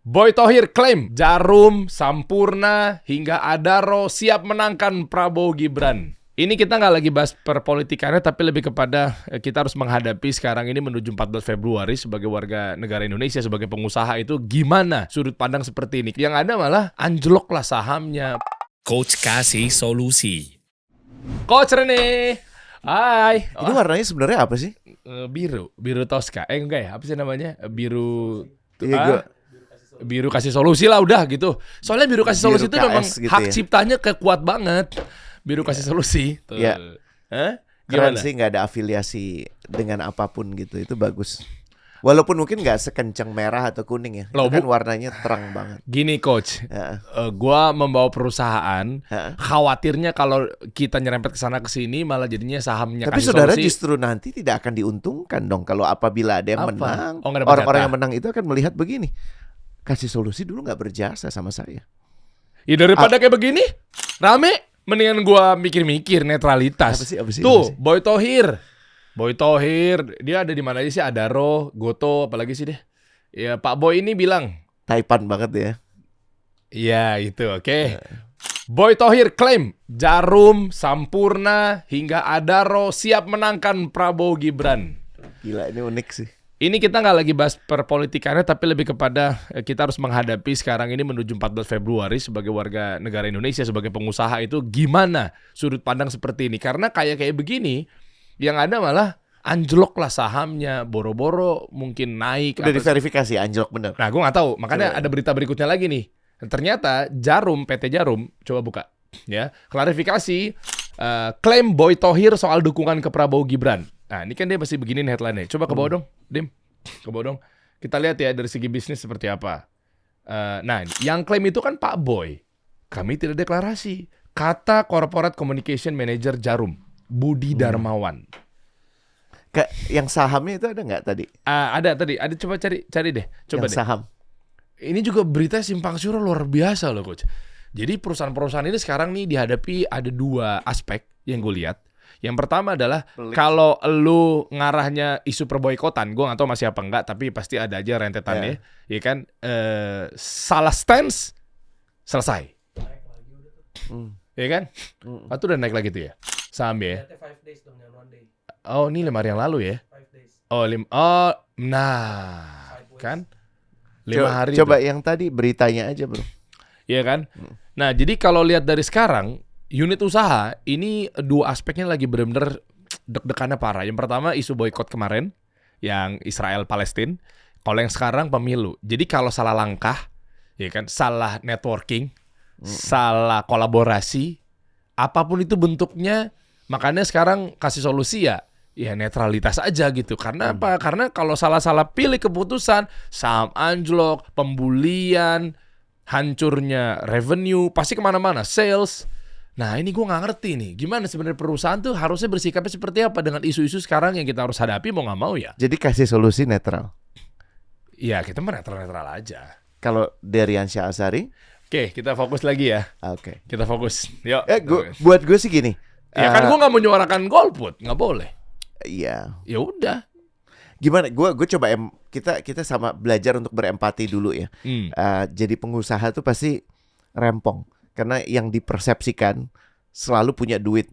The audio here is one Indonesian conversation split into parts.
Boy Thohir klaim Jarum, Sampurna, hingga Adaro siap menangkan Prabowo Gibran. Ini kita nggak lagi bahas perpolitikannya, tapi lebih kepada kita harus menghadapi sekarang ini menuju 14 Februari sebagai warga negara Indonesia, sebagai pengusaha itu gimana sudut pandang seperti ini. Yang ada malah anjloklah sahamnya. Coach kasih solusi. Coach Rene, hai. Ini warnanya sebenarnya apa sih? Biru Tosca. Enggak ya, apa sih namanya? Iya, Biru kasih solusi lah udah gitu. Soalnya biru kasih solusi itu KS memang gitu hak ya. ciptanya kuat banget. Biru kasih solusi. Tuh. Iya. Hah? Keren Gimana? sih, nggak ada afiliasi dengan apapun gitu. Itu bagus. Walaupun mungkin nggak sekencang merah atau kuning ya. Loh, Itu kan warnanya terang banget. Gini coach, Ya. gua membawa perusahaan, Ya. khawatirnya kalau kita nyerempet ke sana ke sini malah jadinya sahamnya Tapi kasih saudara solusi. justru nanti tidak akan diuntungkan dong kalau apabila ada yang Apa? menang. Oh, nggak dapat Orang-orang jatah. yang menang itu akan melihat begini. Kasih solusi dulu nggak berjasa sama saya. Ya daripada kayak begini, rame. Mendingan gua mikir-mikir netralitas. Apa sih? Tuh, Boy Thohir. Boy Thohir, dia ada di mana aja sih? Adaro, Goto, apalagi sih deh. Ya, Pak Boy ini bilang, Taipan banget ya. iya itu, oke. Boy Thohir klaim Jarum, Sampurna, hingga Adaro siap menangkan Prabowo Gibran. Gila, ini unik sih. Ini kita nggak lagi bahas perpolitikannya, tapi lebih kepada kita harus menghadapi sekarang ini menuju 14 Februari sebagai warga negara Indonesia, sebagai pengusaha itu gimana sudut pandang seperti ini. Karena kayak begini, yang ada malah anjloklah sahamnya, boro-boro mungkin naik. Udah diverifikasi anjlok bener. Nah, gue nggak tahu. Makanya ada berita berikutnya lagi nih. Ternyata Jarum, PT Jarum, coba buka ya, klarifikasi klaim Boy Thohir soal dukungan ke Prabowo Gibran. Nah, ini kan dia masih begini nih headline-nya. Coba ke bawah dong, Dim. Ke bawah dong. Kita lihat ya dari segi bisnis seperti apa. Nah, yang klaim itu kan Pak Boy. Kami tidak deklarasi. Kata Corporate Communication Manager Jarum, Budi Darmawan. Yang sahamnya itu ada nggak tadi? Ada tadi. Ada, coba cari deh. Coba yang deh. saham. Ini juga berita simpang siur luar biasa loh coach. Jadi perusahaan-perusahaan ini sekarang nih dihadapi ada dua aspek yang gue lihat. Yang pertama adalah kalau lu ngarahnya isu perboikotan, gue nggak tahu masih apa enggak, tapi pasti ada aja rentetannya, ya kan? Salah stance, selesai, ya kan? Atau udah naik lagi tuh ya saham ya? Oh ini 5 hari yang lalu ya? Oh nah kan? 5 hari. Coba tuh. yang tadi beritanya aja bro. Iya kan? Nah, jadi kalau lihat dari sekarang, unit usaha ini dua aspeknya lagi benar-benar deg-degannya parah. Yang pertama isu boykot kemarin, yang Israel Palestina. Kalau yang sekarang pemilu. Jadi kalau salah langkah, ya kan, salah networking, salah kolaborasi, apapun itu bentuknya, makanya sekarang kasih solusi ya netralitas aja gitu. Karena apa? Karena kalau salah-salah pilih keputusan, saham anjlok, pembulian, hancurnya revenue, pasti kemana-mana, sales. Nah ini gue nggak ngerti nih, gimana sebenarnya perusahaan tuh harusnya bersikapnya seperti apa dengan isu-isu sekarang yang kita harus hadapi mau nggak mau ya. Jadi kasih solusi netral. Iya kita mah netral-netral aja. Kalau dari Ansyah Asari, Oke kita fokus lagi ya. oke. Kita fokus. Yuk. Buat gue sih gini. Ya kan gue nggak mau nyuarakan golput, nggak boleh. Iya. Ya udah. Gimana? Gue coba kita sama belajar untuk berempati dulu ya. Jadi pengusaha tuh pasti rempong karena yang dipersepsikan selalu punya duit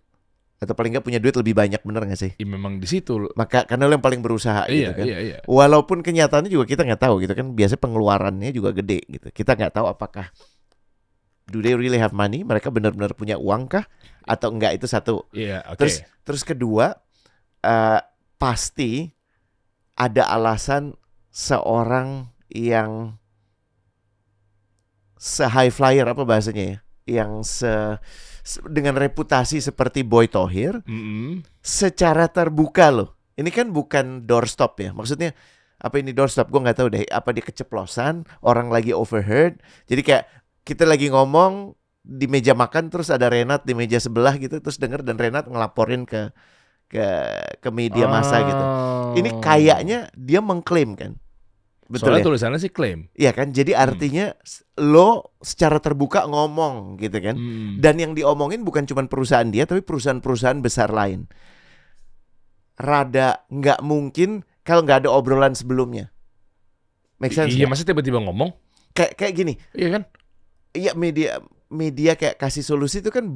atau paling nggak punya duit lebih banyak, bener nggak sih? Ya, memang di situ. Maka karena lo yang paling berusaha gitu kan. Iya. Walaupun kenyataannya juga kita nggak tahu gitu kan. Biasanya pengeluarannya juga gede gitu. Kita nggak tahu apakah do they really have money? Mereka benar-benar punya uang kah? Atau enggak, itu satu. Iya, oke. Terus kedua, pasti ada alasan seorang yang se-high flyer, apa bahasanya ya? Yang dengan reputasi seperti Boy Thohir, secara terbuka loh. Ini kan bukan doorstop ya. Maksudnya apa ini doorstop? Gue nggak tahu deh. Apa dia keceplosan? Orang lagi overheard. Jadi kayak kita lagi ngomong di meja makan, terus ada Renat di meja sebelah gitu, terus denger dan Renat ngelaporin ke media massa gitu. Ini kayaknya dia mengklaim kan. Betul. Soalnya ya? tulisannya sih klaim. Iya kan, jadi artinya lo secara terbuka ngomong gitu kan. Dan yang diomongin bukan cuma perusahaan dia, tapi perusahaan-perusahaan besar lain. Rada nggak mungkin kalau nggak ada obrolan sebelumnya. Make sense? Iya, gak? masa tiba-tiba ngomong? kayak gini. Iya kan? Iya, media kayak Kasih Solusi itu kan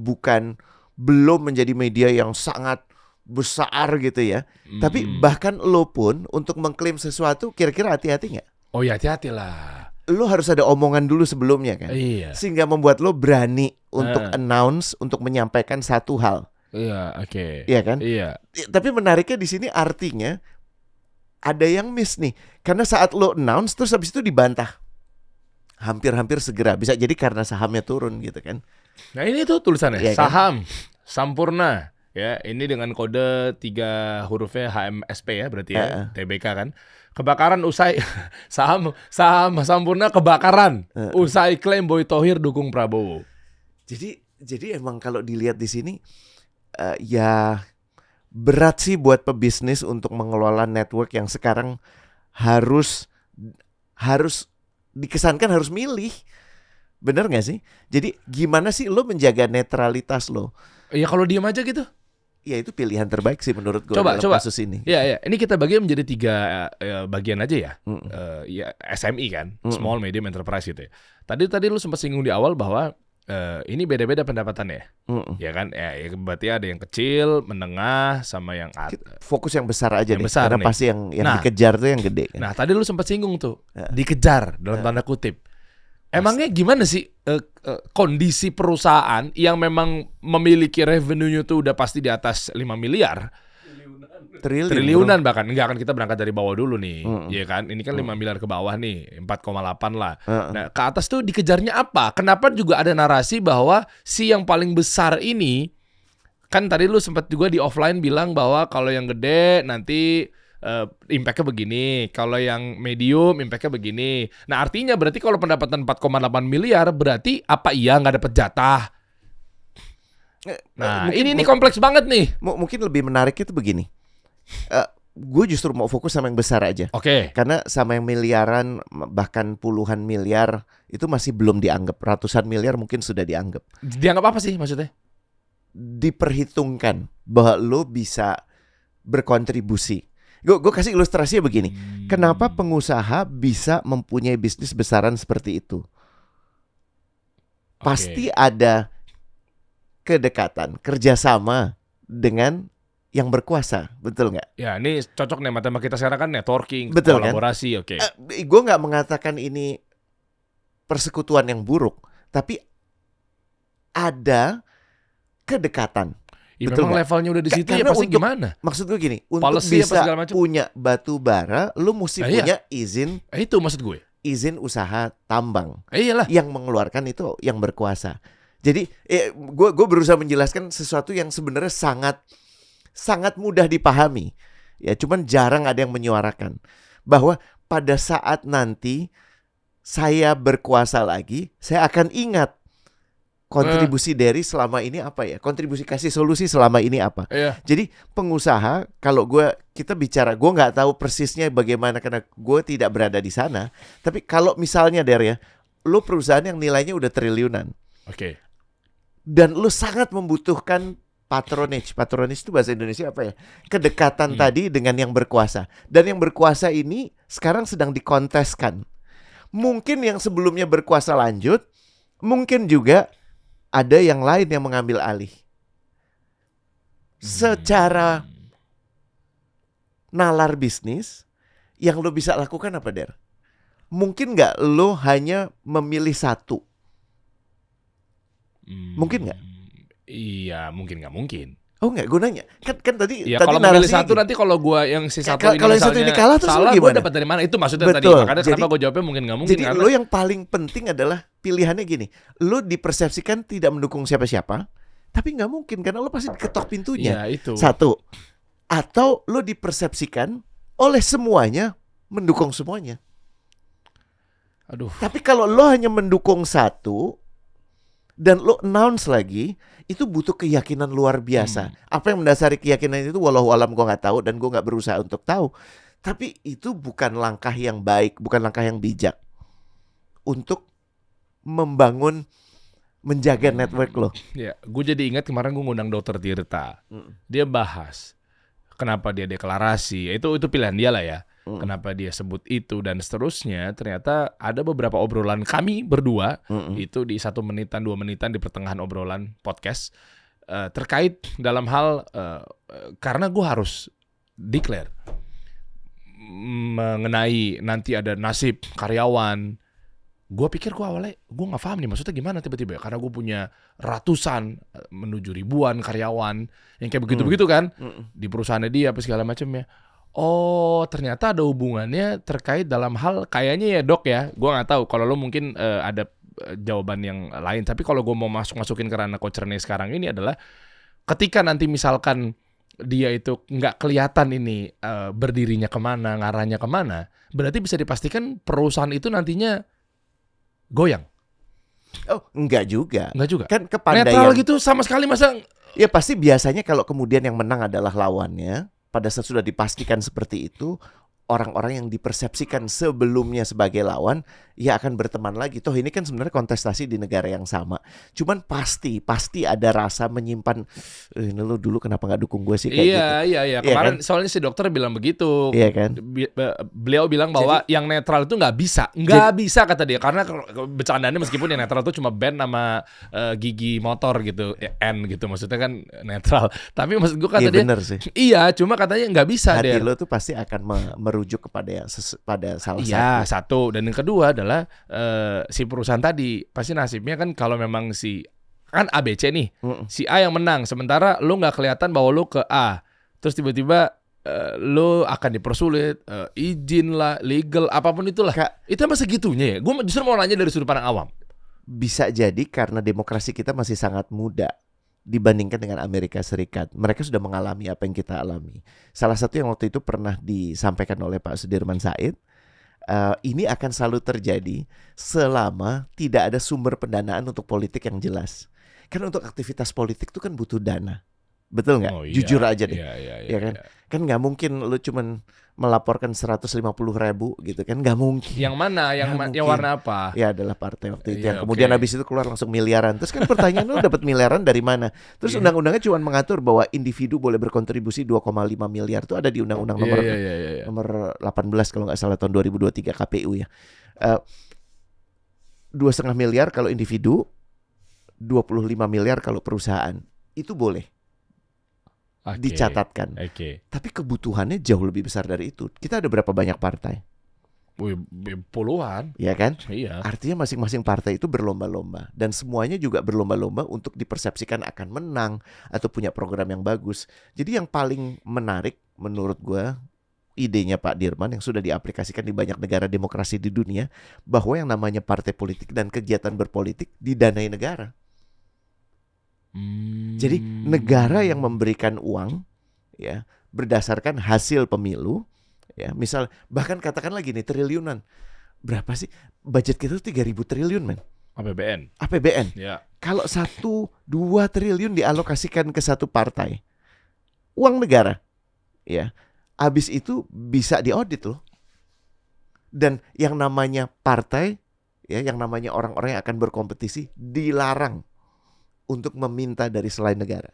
belum menjadi media yang sangat besar gitu ya. Tapi bahkan lo pun untuk mengklaim sesuatu kira-kira hati-hati nggak? Oh ya, hati-hati lah. Lo harus ada omongan dulu sebelumnya kan. Iya. Sehingga membuat lo berani untuk announce, untuk menyampaikan satu hal. Iya, oke. Iya kan? Iya. Tapi menariknya di sini artinya ada yang miss nih. Karena saat lo announce terus habis itu dibantah. Hampir-hampir segera. Bisa jadi karena sahamnya turun gitu kan. Nah ini tuh tulisannya, Iya kan? saham Sampurna. Ya, ini dengan kode 3 hurufnya HMSP ya berarti ya, TBK kan. Kebakaran usai saham Sampurna kebakaran. Usai klaim Boy Thohir dukung Prabowo. Jadi emang kalau dilihat di sini ya berat sih buat pebisnis untuk mengelola network yang sekarang harus dikesankan harus milih. Bener gak sih? Jadi gimana sih lo menjaga netralitas lo? Ya kalau diam aja gitu. Ya itu pilihan terbaik sih menurut gue Coba. dalam kasus ini. Ya. Ini kita bagi menjadi 3 bagian aja ya. Ya SME kan, small medium enterprise gitu ya. Tadi lu sempat singgung di awal bahwa ini beda-beda pendapatannya. Ya kan? Ya, berarti ada yang kecil, menengah, sama yang Fokus yang besar aja yang deh. besar Karena nih. pasti yang dikejar tuh yang gede kan. Nah, tadi lu sempat singgung tuh, dikejar dalam tanda kutip. Emangnya gimana sih kondisi perusahaan yang memang memiliki revenue-nya tuh udah pasti di atas 5 miliar? Triliunan bahkan. Enggak kan, kita berangkat dari bawah dulu nih. Iya kan? Ini kan 5 miliar ke bawah nih, 4,8 lah. Nah, ke atas tuh dikejarnya apa? Kenapa juga ada narasi bahwa si yang paling besar ini, kan tadi lu sempat juga di offline bilang bahwa kalau yang gede nanti impact-nya begini, kalau yang medium impact-nya begini. Nah artinya berarti kalau pendapatan 4,8 miliar berarti apa iya nggak dapat jatah? Nah ini kompleks banget nih. Mungkin lebih menarik itu begini. Gue justru mau fokus sama yang besar aja. Oke. Karena sama yang miliaran bahkan puluhan miliar itu masih belum dianggap. Ratusan miliar mungkin sudah dianggap. Dianggap apa sih maksudnya? Diperhitungkan bahwa lo bisa berkontribusi. Gue kasih ilustrasinya begini. Kenapa pengusaha bisa mempunyai bisnis besaran seperti itu? Pasti ada kedekatan, kerjasama dengan yang berkuasa, betul nggak? Ya ini cocok nih tema kita sekarang kan networking, betul, kolaborasi, kan? Oke. Gue nggak mengatakan ini persekutuan yang buruk, tapi ada kedekatan. Ya, memang levelnya udah di situ ya pasti gimana? Maksud gue gini, untuk policy bisa macam? punya batu bara, lu mesti punya izin. Itu maksud gue. Izin usaha tambang. Iyalah. Yang mengeluarkan itu yang berkuasa. Jadi gue berusaha menjelaskan sesuatu yang sebenarnya sangat mudah dipahami. Ya, cuman jarang ada yang menyuarakan bahwa pada saat nanti saya berkuasa lagi, saya akan ingat kontribusi dari selama ini apa ya? Kontribusi Kasih Solusi selama ini apa? Jadi pengusaha, kalau kita bicara, gue nggak tahu persisnya bagaimana karena gue tidak berada di sana. Tapi kalau misalnya lo perusahaan yang nilainya udah triliunan, dan lo sangat membutuhkan patronage itu bahasa Indonesia apa ya? Kedekatan tadi dengan yang berkuasa. Dan yang berkuasa ini sekarang sedang dikonteskan. Mungkin yang sebelumnya berkuasa lanjut, mungkin juga ada yang lain yang mengambil alih. Secara nalar bisnis, yang lo bisa lakukan apa, Der? Mungkin nggak lo hanya memilih satu? Mungkin nggak? Iya, mungkin nggak mungkin. Oh nggak, gue nanya. Kan tadi ya, kalau memilih satu nanti kalau gue yang si satu ini kalau yang satu ini kalah terus salah, gue dapat dari mana? Itu maksudnya tadi. Makanya kenapa gue jawabnya mungkin nggak mungkin. Jadi lo yang paling penting adalah pilihannya gini. Lo dipersepsikan tidak mendukung siapa-siapa, tapi nggak mungkin karena lo pasti diketok pintunya. Ya, itu. Satu. Atau lo dipersepsikan oleh semuanya mendukung semuanya. Aduh. Tapi kalau lo hanya mendukung satu dan lo announce lagi, itu butuh keyakinan luar biasa. Apa yang mendasari keyakinan itu wallahu alam gue nggak tahu dan gue nggak berusaha untuk tahu. Tapi itu bukan langkah yang baik, bukan langkah yang bijak untuk membangun, menjaga network lo. Ya, gue jadi ingat kemarin gue ngundang Dr. Tirta. Dia bahas kenapa dia deklarasi. Itu pilihan dia lah ya. kenapa dia sebut itu dan seterusnya. Ternyata ada beberapa obrolan kami berdua itu di 1 menitan 2 menitan di pertengahan obrolan podcast terkait dalam hal karena gue harus declare mengenai nanti ada nasib karyawan. Gue pikir gue awalnya gue nggak paham nih maksudnya gimana tiba-tiba ya, karena gue punya ratusan menuju ribuan karyawan yang kayak begitu-begitu kan di perusahaannya dia apa segala macamnya. Oh ternyata ada hubungannya terkait dalam hal kayaknya ya dok ya, gue nggak tahu kalau lo mungkin ada jawaban yang lain, tapi kalau gue mau masukin ke ranah Coach Rene sekarang ini adalah ketika nanti misalkan dia itu nggak kelihatan ini berdirinya kemana, ngarahnya kemana, berarti bisa dipastikan perusahaan itu nantinya goyang. Oh, enggak juga. Enggak juga. Kan kepandaian. Netral gitu sama sekali masa. Ya pasti biasanya kalau kemudian yang menang adalah lawannya, pada saat sudah dipastikan seperti itu, orang-orang yang dipersepsikan sebelumnya sebagai lawan ya akan berteman lagi. Toh ini kan sebenarnya kontestasi di negara yang sama. Cuman pasti ada rasa menyimpan ini lo dulu kenapa nggak dukung gue sih kayak gitu. Iya. Kemarin kan? Soalnya si dokter bilang begitu. Iya kan? Beliau bilang bahwa yang netral itu nggak bisa kata dia, karena bercandaannya meskipun yang netral itu cuma band sama gigi motor gitu, N gitu maksudnya kan netral. Tapi maksud gue kata dia bener sih. Iya, cuma katanya nggak bisa. Hati lo tuh pasti akan merujuk kepada salah satu. Iya, satu. Dan yang kedua adalah si perusahaan tadi pasti nasibnya kan kalau memang si kan ABC nih, si A yang menang, sementara lo nggak kelihatan bahwa lo ke A, terus tiba-tiba lo akan dipersulit, izin lah, legal, apapun itulah. Itu emang segitunya ya? Gue justru mau nanya dari sudut pandang awam. Bisa jadi karena demokrasi kita masih sangat muda dibandingkan dengan Amerika Serikat. Mereka sudah mengalami apa yang kita alami. Salah satu yang waktu itu pernah disampaikan oleh Pak Sudirman Said, ini akan selalu terjadi selama tidak ada sumber pendanaan untuk politik yang jelas. Karena untuk aktivitas politik itu kan butuh dana. Betul nggak? Oh, iya. Jujur aja deh. Iya kan? Iya. Kan nggak mungkin lu cuman melaporkan 150.000 gitu kan, nggak mungkin. Yang mana? Yang warna apa? Ya adalah partai waktu itu. Iya, Yang kemudian habis itu keluar langsung miliaran. Terus kan pertanyaan lu dapat miliaran dari mana? Terus undang-undangnya cuma mengatur bahwa individu boleh berkontribusi 2,5 miliar itu ada di undang-undang nomor 18 kalau nggak salah tahun 2023 KPU ya. 2,5 miliar kalau individu, 25 miliar kalau perusahaan. Itu boleh. Dicatatkan. Tapi kebutuhannya jauh lebih besar dari itu. Kita ada berapa banyak partai? Puluhan. Ya kan? Iya. Artinya masing-masing partai itu berlomba-lomba. Dan semuanya juga berlomba-lomba untuk dipersepsikan akan menang atau punya program yang bagus. Jadi yang paling menarik menurut gue, idenya Pak Dirman yang sudah diaplikasikan di banyak negara demokrasi di dunia, bahwa yang namanya partai politik dan kegiatan berpolitik didanai negara. Jadi negara yang memberikan uang ya berdasarkan hasil pemilu ya, misal bahkan katakan lagi nih triliunan. Berapa sih budget kita tuh 3.000 triliun men. APBN. Ya. Kalau 1-2 triliun dialokasikan ke satu partai, uang negara ya, habis itu bisa diaudit loh. Dan yang namanya partai ya, yang namanya orang-orang yang akan berkompetisi dilarang untuk meminta dari selain negara.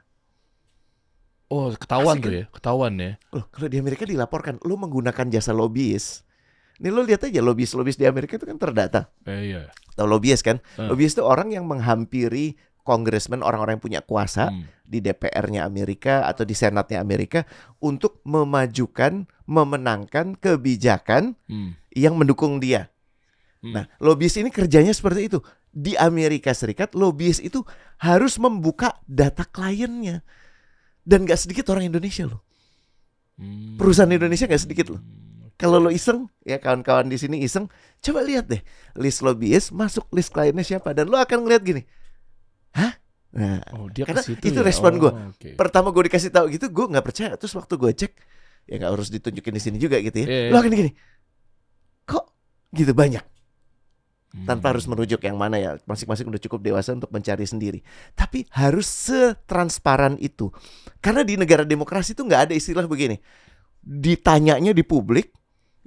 Oh, ketahuan Asik, tuh ya, ketahuan ya. Loh, kalau di Amerika dilaporkan, lo menggunakan jasa lobbyis. Nih lo lihat aja lobbyis di Amerika itu kan terdata. Iya. Tahu lobbyis kan? Lobbyis itu orang yang menghampiri congressman, orang-orang yang punya kuasa di DPR-nya Amerika atau di Senatnya Amerika untuk memajukan, memenangkan kebijakan yang mendukung dia. Nah, lobbyis ini kerjanya seperti itu. Di Amerika Serikat, lobbyis itu harus membuka data kliennya. Dan gak sedikit orang Indonesia loh. Perusahaan Indonesia gak sedikit loh. Kalau lo iseng, ya kawan-kawan di sini iseng, coba lihat deh list lobbyis, masuk list kliennya siapa. Dan lo akan ngeliat gini, hah? Nah, dia karena itu ya? respon gue. Okay. Pertama gue dikasih tahu gitu, gue gak percaya. Terus waktu gue cek, ya gak harus ditunjukin di sini juga gitu ya. Lo akan gini, kok gitu banyak? Tanpa harus merujuk yang mana ya, masing-masing udah cukup dewasa untuk mencari sendiri. Tapi harus setransparan itu. Karena di negara demokrasi itu gak ada istilah begini, ditanyanya di publik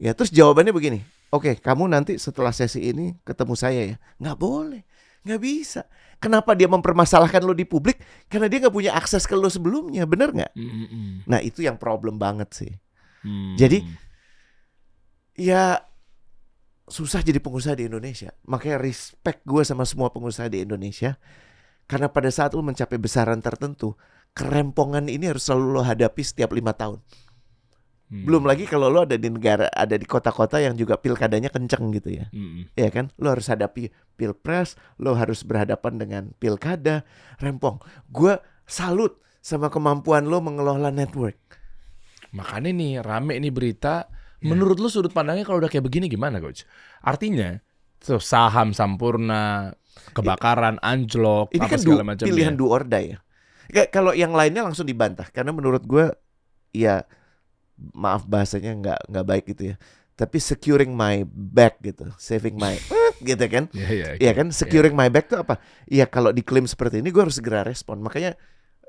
ya, terus jawabannya begini, oke, kamu nanti setelah sesi ini ketemu saya ya. Gak boleh, gak bisa. Kenapa dia mempermasalahkan lo di publik? Karena dia gak punya akses ke lo sebelumnya, bener gak? Nah itu yang problem banget sih. Jadi Ya susah jadi pengusaha di Indonesia. Makanya respect gue sama semua pengusaha di Indonesia. Karena pada saat lo mencapai besaran tertentu, kerempongan ini harus selalu lo hadapi setiap 5 tahun. Belum lagi kalau lo ada di negara, ada di kota-kota yang juga pilkadanya kenceng gitu ya. Ya kan? Lo harus hadapi pilpres, lo harus berhadapan dengan pilkada, rempong. Gue salut sama kemampuan lo mengelola network. Makanya nih rame nih berita. Menurut lo sudut pandangnya kalau udah kayak begini gimana, Coach? Artinya tuh saham Sampurna, kebakaran, anjlok, Ini apa kan segala macam pilihan do or die ya. Kalau yang lainnya langsung dibantah karena menurut gue ya maaf bahasanya nggak baik gitu ya. Tapi securing my back gitu, saving my gitu kan. Iya kan, securing my back tuh apa? Iya kalau diklaim seperti ini gue harus segera respon. Makanya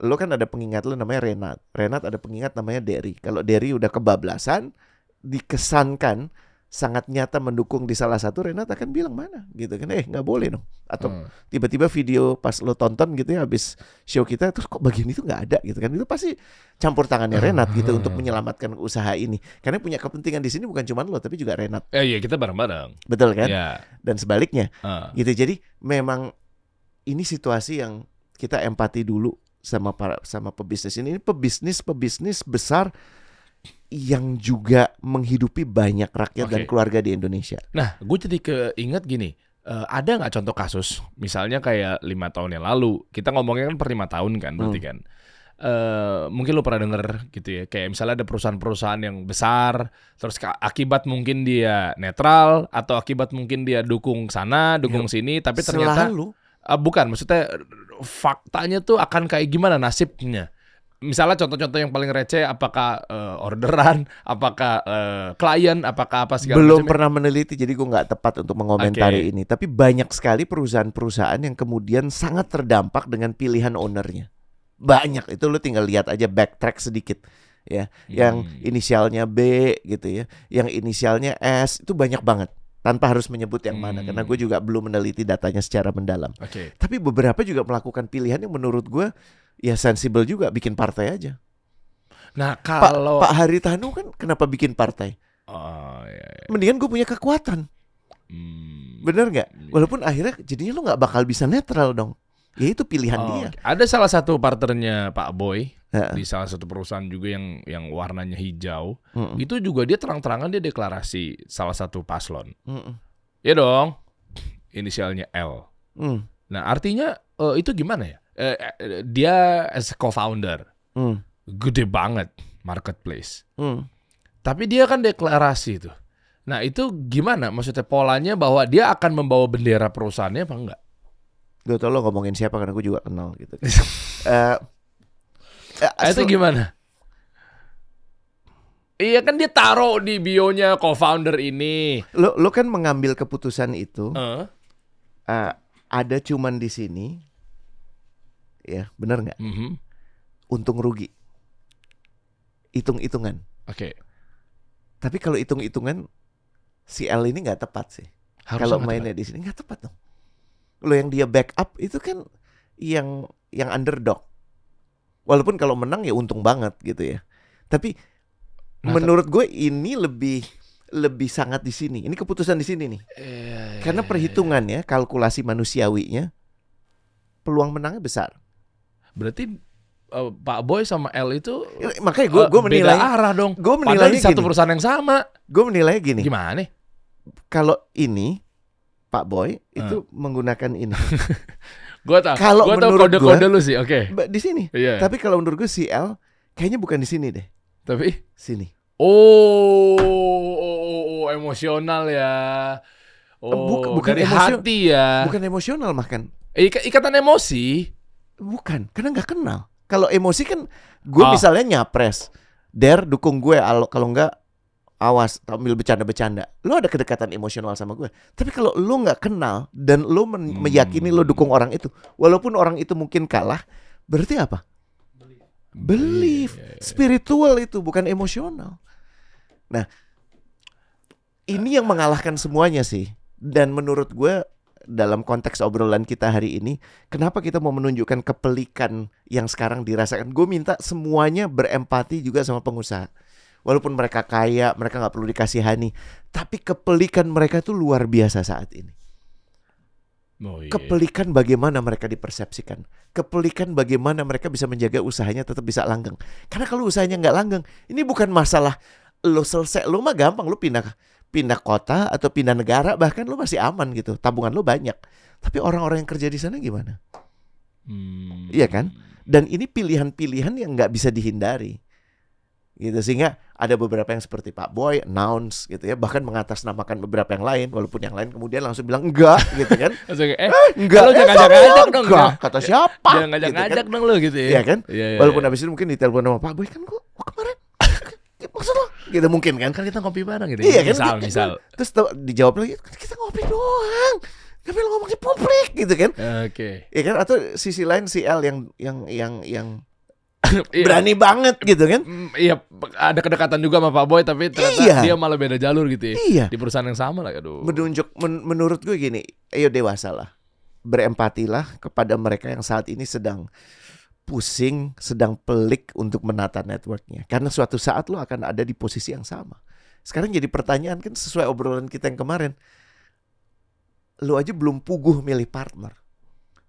lo kan ada pengingat lo namanya Renat. Renat ada pengingat namanya Derry. Kalau Derry udah kebablasan, dikesankan sangat nyata mendukung di salah satu, Renat akan bilang mana gitu kan, nggak boleh dong. Atau tiba-tiba video pas lo tonton gitu ya habis show kita terus kok bagian itu nggak ada gitu kan, itu pasti campur tangannya Renat gitu untuk menyelamatkan usaha ini, karena punya kepentingan di sini bukan cuma lo tapi juga Renat. Iya kita bareng-bareng. Betul kan? Dan sebaliknya gitu. Jadi memang ini situasi yang kita empati dulu sama pebisnis ini pebisnis besar yang juga menghidupi banyak rakyat dan keluarga di Indonesia. Nah, gue jadi keinget gini, ada nggak contoh kasus, misalnya kayak 5 tahun yang lalu, kita ngomongnya kan per 5 tahun kan, berarti kan. Mungkin lo pernah denger gitu ya, kayak misalnya ada perusahaan-perusahaan yang besar, terus akibat mungkin dia netral, atau akibat mungkin dia dukung sana, dukung sini, tapi ternyata bukan, maksudnya faktanya tuh akan kayak gimana nasibnya. Misalnya contoh-contoh yang paling receh, apakah orderan, apakah klien, apakah apa segala macam. Belum pernah meneliti, jadi gue nggak tepat untuk mengomentari ini. Tapi banyak sekali perusahaan-perusahaan yang kemudian sangat terdampak dengan pilihan ownernya. Banyak, itu lo tinggal lihat aja, backtrack sedikit ya. Yang inisialnya B gitu ya, yang inisialnya S, itu banyak banget. Tanpa harus menyebut yang mana, karena gue juga belum meneliti datanya secara mendalam. Tapi beberapa juga melakukan pilihan yang menurut gue ya sensibel juga, bikin partai aja. Nah kalau Pak Haritanu kan kenapa bikin partai? Mendingan gue punya kekuatan. Bener nggak? Walaupun akhirnya jadinya lo nggak bakal bisa netral dong. Ya itu pilihan dia. Ada salah satu partnernya Pak Boy di salah satu perusahaan juga yang warnanya hijau. Itu juga dia terang-terangan dia deklarasi salah satu paslon. Ya dong, inisialnya L. Nah artinya itu gimana ya? Dia as a co-founder, gede banget marketplace. Tapi dia kan deklarasi itu. Nah itu gimana? Maksudnya polanya bahwa dia akan membawa bendera perusahaannya apa enggak? Gue tau lo ngomongin siapa karena gue juga kenal gitu. Itu gimana? Iya kan dia taruh di bionya co-founder ini. Lo kan mengambil keputusan itu. Ada cuman di sini. Ya, benar nggak? Untung rugi, hitung-hitungan. Tapi kalau hitung-hitungan, si L ini nggak tepat sih. Kalau mainnya di sini nggak tepat dong. Lo yang dia backup itu kan yang underdog. Walaupun kalau menang ya untung banget gitu ya. Tapi menurut gue ini lebih sangat di sini. Ini keputusan di sini nih. Karena perhitungannya, kalkulasi manusiawinya, peluang menangnya besar. Berarti Pak Boy sama L itu makanya gue menilai beda arah dong. Gue menilai di satu perusahaan yang sama. Gue menilai gini. Gimana? Kalau ini Pak Boy itu menggunakan ini. Gue tahu. Kalau menurut kode-kode lu sih, di sini. Tapi kalau menurut gue si L kayaknya bukan di sini deh. Tapi sini. Emosional ya. Bukan dari hati ya. Bukan emosional makan. Ikatan emosi. Bukan, karena nggak kenal. Kalau emosi kan gue misalnya nyapres, dukung gue, kalau nggak awas, ambil bercanda-bercanda. Lo ada kedekatan emosional sama gue. Tapi kalau lo nggak kenal dan lo meyakini lo dukung orang itu, walaupun orang itu mungkin kalah, berarti apa? Belief, spiritual itu bukan emosional. Nah, ini yang mengalahkan semuanya sih. Dan menurut gue dalam konteks obrolan kita hari ini, kenapa kita mau menunjukkan kepelikan yang sekarang dirasakan? Gue minta semuanya berempati juga sama pengusaha. Walaupun mereka kaya, mereka nggak perlu dikasihani, tapi kepelikan mereka tuh luar biasa saat ini. Oh, iya. Kepelikan bagaimana mereka dipersepsikan, kepelikan bagaimana mereka bisa menjaga usahanya tetap bisa langgeng. Karena kalau usahanya nggak langgeng, ini bukan masalah lo selesai, lo mah gampang, lo pindah kota atau pindah negara, bahkan lo masih aman gitu, tabungan lo banyak. Tapi orang-orang yang kerja di sana gimana? Iya kan? Dan ini pilihan-pilihan yang nggak bisa dihindari. Gitu, sehingga ada beberapa yang seperti Pak Boy announce gitu ya, bahkan mengatasnamakan beberapa yang lain, walaupun yang lain kemudian langsung bilang enggak gitu kan. Enggak, lo jangan ngajak dong. Enggak, kata siapa? Jangan ngajak dong lo gitu ya. Iya kan? Iya, Walaupun habis itu mungkin ditelepon sama Pak Boy, kan gua kemarin maksud lo gitu mungkin kan. Kan kita ngopi bareng gitu. Iya kan? Misal. Terus dijawab lagi, kita ngopi doang. Tapi lo ngomong di publik gitu kan. Oke. Iya kan? Atau sisi lain si L yang berani banget gitu kan. Iya, ada kedekatan juga sama Pak Boy, tapi ternyata dia malah beda jalur gitu ya. Iya. Di perusahaan yang sama lah, aduh. Menurut gue gini, ayo dewasa lah. Berempatilah kepada mereka yang saat ini sedang pusing, sedang pelik untuk menata networknya. Karena suatu saat lo akan ada di posisi yang sama. Sekarang jadi pertanyaan kan sesuai obrolan kita yang kemarin. Lo aja belum puguh milih partner.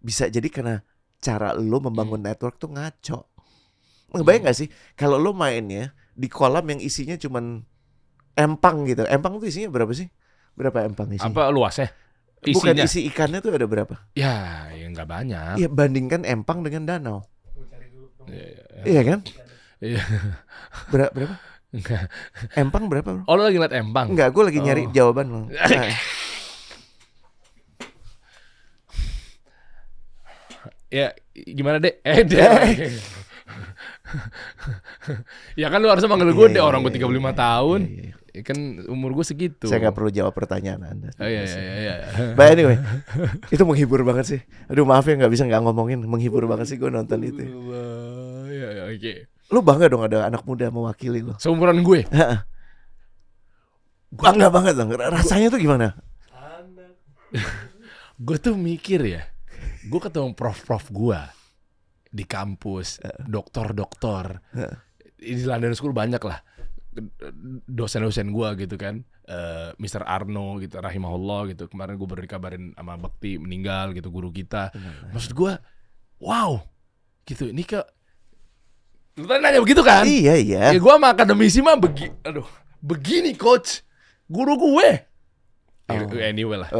Bisa jadi karena cara lo membangun network tuh ngaco. Ngebayang gak sih kalau lo mainnya di kolam yang isinya cuman empang gitu. Empang tuh isinya berapa sih? Berapa empang isinya? Apa luasnya? Isinya? Bukan isi ikannya tuh ada berapa? Ya nggak banyak. Iya, bandingkan empang dengan danau. Iya. Iya kan? Iya. Berapa? Enggak. Empang berapa, bro? Oh, lo lagi ngeliat empang? Enggak, gue lagi nyari jawaban lo. Nah. Ya gimana deh? Ya kan lu harusnya manggil gue deh, orang gue 35 tahun. Iya. Kan umur gue segitu. Saya gak perlu jawab pertanyaan Anda. Oh, iya. But anyway, itu menghibur banget sih. Aduh maaf ya gak bisa gak ngomongin. Menghibur banget sih gue nonton itu. Iya, oke. Lu bangga dong ada anak muda mewakili lo. Seumuran gue? Bangga banget dong. Rasanya tuh gimana? Gue tuh mikir ya, gue ketemu prof-prof gue di kampus, doktor-doktor di London School banyak lah, dosen-dosen gue gitu kan, Mr. Arno gitu, rahimahullah gitu. Kemarin gue baru dikabarin sama Bekti meninggal gitu, guru kita. Maksud gue, wow, gitu. Ini lu tadi nanya begitu kan? Iya. Ya gue sama akademisi mah begini coach, guru gue. Anyway lah.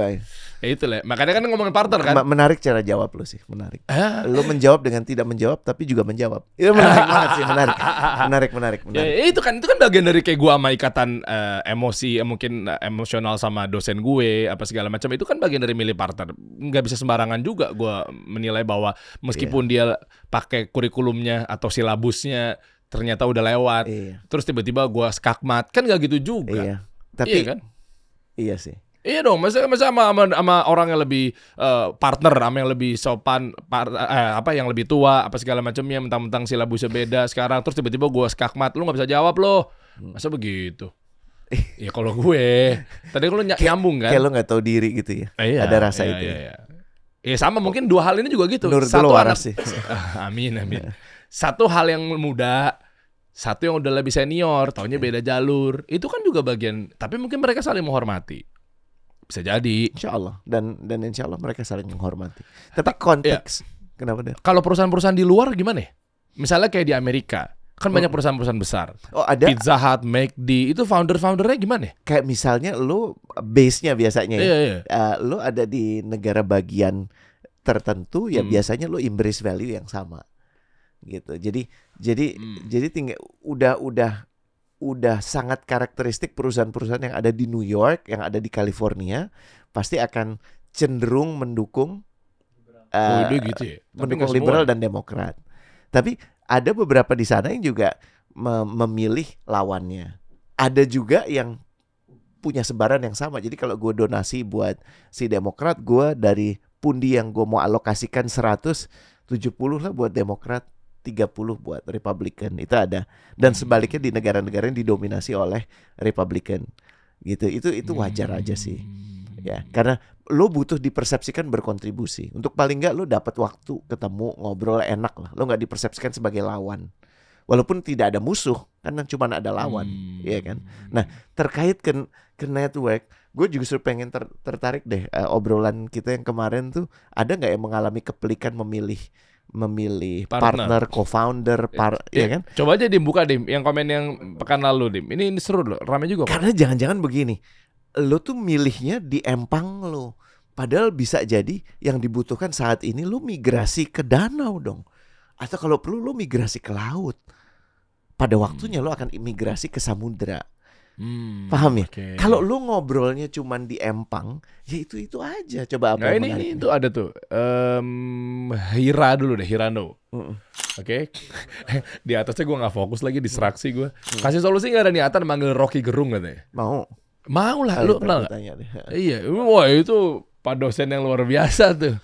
Ya itu lah. Makanya kan ngomongin partner kan. Menarik cara jawab lo sih, menarik. Lo menjawab dengan tidak menjawab tapi juga menjawab. Itu menarik banget sih, menarik. Ya, itu kan bagian dari kayak gue sama ikatan emosi, mungkin emosional sama dosen gue apa segala macam. Itu kan bagian dari milih partner. Nggak bisa sembarangan juga gue menilai bahwa meskipun dia pakai kurikulumnya atau silabusnya ternyata udah lewat, terus tiba-tiba gue skakmat, kan nggak gitu juga. Iya. Tapi iya kan? Iya sih. Iya dong, masa sama orang yang lebih partner, sama yang lebih sopan, yang lebih tua, apa segala macamnya, mentang-mentang silabusnya beda sekarang, terus tiba-tiba gue skakmat, lu nggak bisa jawab lo, masa begitu? Ya kalau gue, tadi lu nyambung kan? Kayak lo nggak tahu diri gitu ya? Ada rasa itu. Iya sama, mungkin dua hal ini juga gitu. Menurut satu lo waras sih. Amin. Satu hal yang muda, satu yang udah lebih senior, taunya beda jalur, itu kan juga bagian. Tapi mungkin mereka saling menghormati. Bisa jadi. Insya Allah. Dan insya Allah mereka saling menghormati. Tapi konteks kenapa deh? Kalau perusahaan-perusahaan di luar gimana ya? Misalnya kayak di Amerika, kan banyak perusahaan-perusahaan besar. Oh ada. Pizza Hut, McD, itu founder-foundernya gimana ya? Kayak misalnya lo base-nya biasanya ya. Iya. Lo ada di negara bagian tertentu ya biasanya lo embrace value yang sama. Gitu. Jadi tinggal udah sangat karakteristik perusahaan-perusahaan yang ada di New York, yang ada di California, pasti akan cenderung mendukung gitu ya? mendukung liberal dan demokrat. Tapi ada beberapa di sana yang juga memilih lawannya. Ada juga yang punya sebaran yang sama. Jadi kalau gue donasi buat si demokrat, gue dari pundi yang gue mau alokasikan 170 lah buat demokrat, 30 buat Republican. Itu ada. Dan sebaliknya di negara-negara yang didominasi oleh Republican gitu. Itu wajar aja sih. Ya, karena lo butuh dipersepsikan berkontribusi. Untuk paling enggak lo dapat waktu ketemu, ngobrol enak lah. Lo enggak dipersepsikan sebagai lawan. walaupun tidak ada musuh, kan cuma ada lawan, ya kan. Nah, terkait ke network, gue justru pengen tertarik deh, obrolan kita yang kemarin tuh, ada nggak yang mengalami kepelikan memilih partner co-founder, ya kan? Coba aja Dim, buka Dim, yang komen yang pekan lalu Dim. Ini seru loh, rame juga. Karena jangan-jangan begini, lo tuh milihnya di empang lo, padahal bisa jadi yang dibutuhkan saat ini lo migrasi ke danau dong, atau kalau perlu lo migrasi ke laut. Pada waktunya lo akan imigrasi ke samudra. Paham ya? Okay. Kalau lu ngobrolnya cuman di empang, ya itu aja. Coba apa? Nah, ini itu ada tuh. Hira dulu deh, Hirano. Oke. Di atasnya gue nggak fokus lagi, distraksi gue. Kasih solusi nggak ada niatan manggil Rocky Gerung katanya. Mau lah, lu kenal nggak? Iya, wah itu Pak dosen yang luar biasa tuh.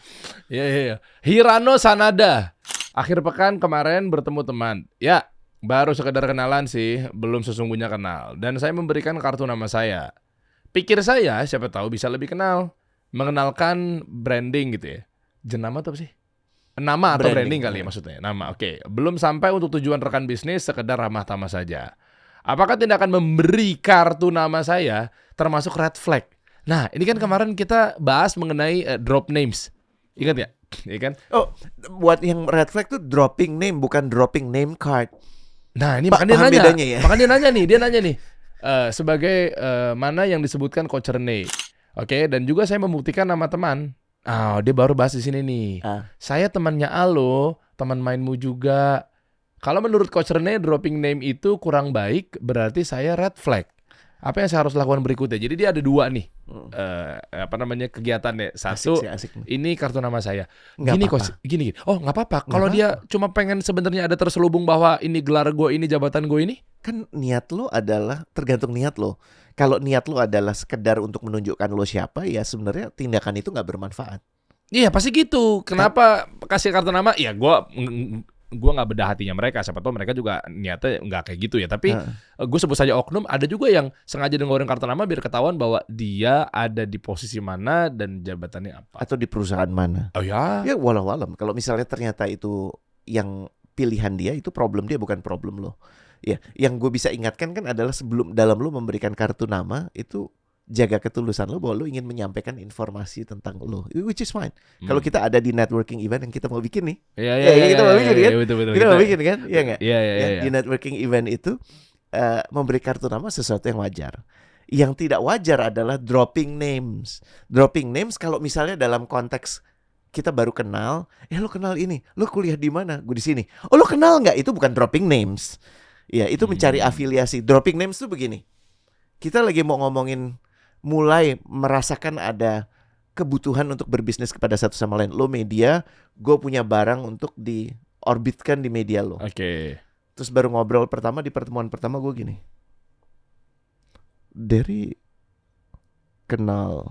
Iya. Hirano Sanada. Akhir pekan kemarin bertemu teman. Ya. Baru sekedar kenalan sih, belum sesungguhnya kenal. Dan saya memberikan kartu nama saya. Pikir saya, siapa tahu bisa lebih kenal. Mengenalkan branding gitu ya. Jenama atau apa sih? Nama atau branding kali ya maksudnya. Nama, oke. Belum sampai untuk tujuan rekan bisnis, sekedar ramah tamah saja. Apakah tindakan memberi kartu nama saya termasuk red flag? Nah, ini kan kemarin kita bahas mengenai drop names. Ingat ya? Iya kan? Oh, buat yang red flag tuh dropping name, bukan dropping name card. Nah ini makanya dia nanya, ya? Makanya dia nanya nih, sebagai mana yang disebutkan Coach Rene, oke, dan juga saya membuktikan nama teman. Dia baru bahas di sini nih. Saya temannya Alo, teman mainmu juga. Kalau menurut Coach Rene dropping name itu kurang baik, berarti saya red flag. Apa yang saya harus lakukan berikutnya? Jadi dia ada dua nih, kegiatannya. Satu, ini kartu nama saya. Gini. Oh nggak apa-apa. Kalau dia cuma pengen sebenarnya ada terselubung bahwa ini gelar gue, ini jabatan gue ini. Kan niat lo adalah tergantung niat lo. Kalau niat lo adalah sekedar untuk menunjukkan lo siapa, ya sebenarnya tindakan itu nggak bermanfaat. Iya pasti gitu. Kenapa kasih kartu nama? Ya gue nggak bedah hatinya mereka, siapa tahu mereka juga niatnya nggak kayak gitu ya. Tapi gue sebut saja oknum. Ada juga yang sengaja dengerin kartu nama biar ketahuan bahwa dia ada di posisi mana dan jabatannya apa, atau di perusahaan mana. Oh ya walau alam. Kalau misalnya ternyata itu yang pilihan dia, itu problem dia, bukan problem lo. Ya, yang gue bisa ingatkan kan adalah sebelum dalam lo memberikan kartu nama itu, jaga ketulusan lo bahwa lo ingin menyampaikan informasi tentang lo, which is fine. Kalau kita ada di networking event yang kita mau bikin nih, kita mau bikin kan, kita mau bikin kan, ya nggak? Di networking event itu memberi kartu nama sesuatu yang wajar. Yang tidak wajar adalah dropping names. Dropping names kalau misalnya dalam konteks kita baru kenal, lo kenal ini, lo kuliah di mana? Gue di sini. Oh lo kenal nggak? Itu bukan dropping names. Ya itu mencari afiliasi. Dropping names tuh begini. Kita lagi mau ngomongin mulai merasakan ada kebutuhan untuk berbisnis kepada satu sama lain. Lo media, gue punya barang untuk diorbitkan di media lo. Oke. Terus baru ngobrol pertama, di pertemuan pertama gue gini, Derry kenal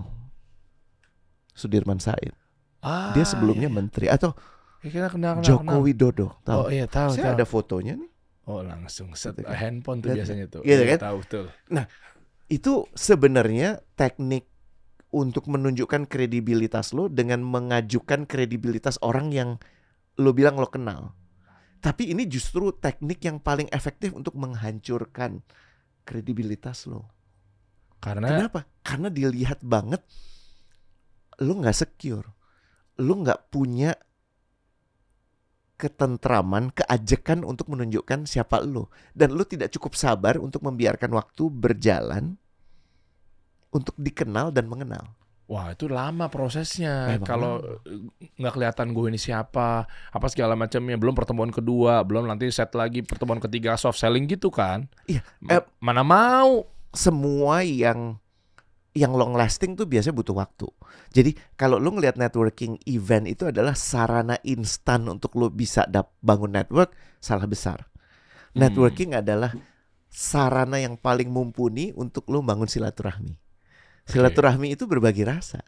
Sudirman Said. Dia sebelumnya menteri atau Joko Widodo. Tahu? Oh iya tahu. Saya ada fotonya nih. Oh langsung handphone tuh biasanya tuh. Iya kan? Tahu betul. Nah itu sebenarnya teknik untuk menunjukkan kredibilitas lo dengan mengajukan kredibilitas orang yang lo bilang lo kenal. Tapi ini justru teknik yang paling efektif untuk menghancurkan kredibilitas lo. Kenapa? Karena dilihat banget lo nggak secure, lo nggak punya ketentraman, keajekan untuk menunjukkan siapa lo. Dan lo tidak cukup sabar untuk membiarkan waktu berjalan untuk dikenal dan mengenal. Wah itu lama prosesnya. Kalau nggak kelihatan gue ini siapa, apa segala macamnya. Belum pertemuan kedua, belum nanti set lagi pertemuan ketiga soft selling gitu kan. Iya. Mana mau. Semua yang long lasting tuh biasanya butuh waktu. Jadi kalau lo ngelihat networking event itu adalah sarana instan untuk lo bisa bangun network, salah besar. Networking adalah sarana yang paling mumpuni untuk lo bangun silaturahmi. Silaturahmi itu berbagi rasa.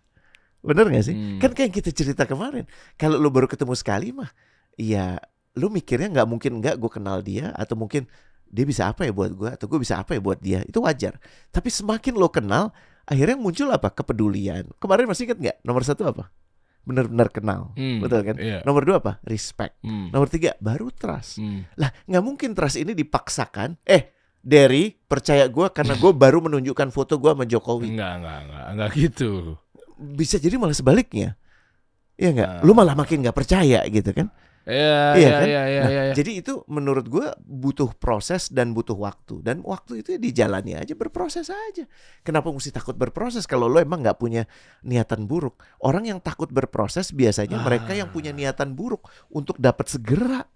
Bener gak sih? Kan kayak kita cerita kemarin. Kalau lo baru ketemu sekali mah, ya lo mikirnya gak mungkin gue kenal dia, atau mungkin dia bisa apa ya buat gue, atau gue bisa apa ya buat dia. Itu wajar. Tapi semakin lo kenal, akhirnya muncul apa? Kepedulian. Kemarin masih ingat gak? Nomor 1 apa? benar-benar kenal, betul kan? Iya. Nomor 2 apa? Respect. Hmm. Nomor 3 baru trust. Hmm. Lah nggak mungkin trust ini dipaksakan. Derry percaya gue karena gue baru menunjukkan foto gue sama Jokowi. Enggak gitu. Bisa jadi malah sebaliknya. Iya nggak? Lu malah makin nggak percaya gitu kan? Iya kan? Iya. Jadi itu menurut gue butuh proses dan butuh waktu. Dan waktu itu dijalani aja, berproses aja. Kenapa mesti takut berproses kalau lo emang nggak punya niatan buruk? Orang yang takut berproses biasanya mereka yang punya niatan buruk untuk dapat segera.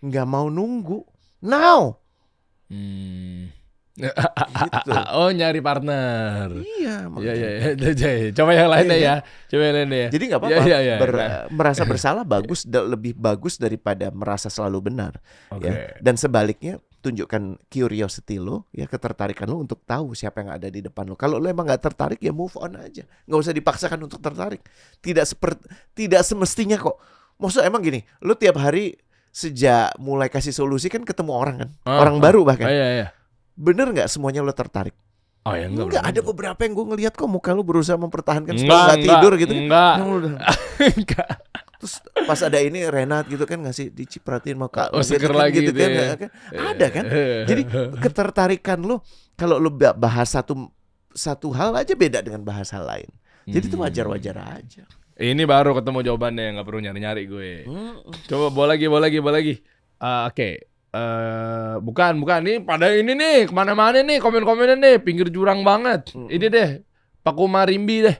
Nggak mau nunggu. Now! Gitu. Oh, nyari partner. Iya. Iya. Coba yang lain deh ya. Coba yang lain deh ya. Jadi nggak apa-apa. Iya. Merasa bersalah lebih bagus daripada merasa selalu benar. Oke. Ya. Dan sebaliknya tunjukkan curiosity lo, ya ketertarikan lo untuk tahu siapa yang ada di depan lo. Kalau lo emang nggak tertarik ya move on aja. Nggak usah dipaksakan untuk tertarik. Tidak semestinya kok. Maksudnya emang gini, lo tiap hari sejak mulai kasih solusi kan ketemu orang kan, orang baru bahkan. Iya. Bener nggak semuanya lo tertarik? Oh ya Enggak, ada beberapa yang gue ngelihat kok muka lu berusaha mempertahankan supaya Enggak nggak tidur gitu. Enggak. Enggak. Terus pas ada ini Renat gitu kan ngasih dicipratin muka Oh, seger kan, lagi gitu deh. kan. Ada kan. Jadi ketertarikan lu kalau lu bahas satu hal aja beda dengan bahas hal lain. Jadi itu wajar-wajar aja. Ini baru ketemu jawabannya, nggak perlu nyari-nyari gue. Coba bola lagi. Oke. Bukan ini pada ini nih kemana-mana nih komen-komennya nih pinggir jurang banget. Ini deh Pak Kumarimbi deh,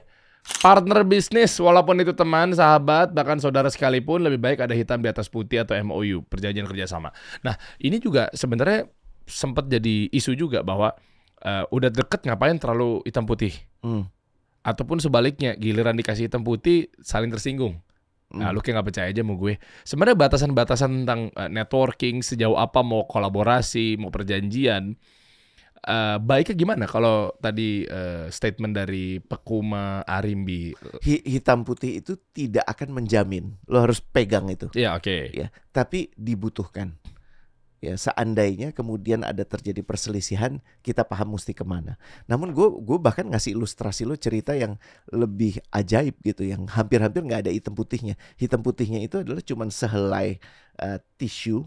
partner bisnis walaupun itu teman, sahabat, bahkan saudara sekalipun lebih baik ada hitam di atas putih atau MOU, perjanjian kerjasama. Nah ini juga sebenarnya sempat jadi isu juga bahwa udah deket ngapain terlalu hitam putih, ataupun sebaliknya giliran dikasih hitam putih saling tersinggung. Nah, lu kayak gak percaya aja sama gue. Sebenarnya batasan-batasan tentang networking, sejauh apa mau kolaborasi, mau perjanjian, baiknya gimana kalau tadi statement dari Pekuma Arimbi? Hitam putih itu tidak akan menjamin. Lo harus pegang itu. Iya, oke. Ya, tapi dibutuhkan. Ya, seandainya kemudian ada terjadi perselisihan, kita paham mesti kemana. Namun gue bahkan ngasih ilustrasi lo cerita yang lebih ajaib gitu, yang hampir-hampir nggak ada hitam putihnya. Hitam putihnya itu adalah cuman sehelai tisu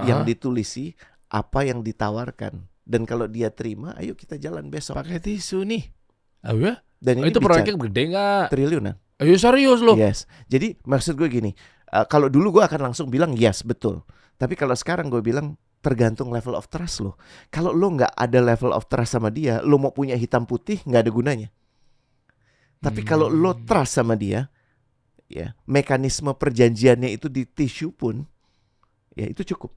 yang ditulisi apa yang ditawarkan. Dan kalau dia terima, ayo kita jalan besok. Pakai tisu nih. Oh ya? Dan ini itu proyeknya gede nggak? Triliunan. Ayo serius lo? Yes. Jadi maksud gue gini, kalau dulu gue akan langsung bilang yes betul. Tapi kalau sekarang gue bilang tergantung level of trust lo. Kalau lo nggak ada level of trust sama dia, lo mau punya hitam putih nggak ada gunanya. Tapi kalau lo trust sama dia, ya mekanisme perjanjiannya itu di tisu pun, ya itu cukup.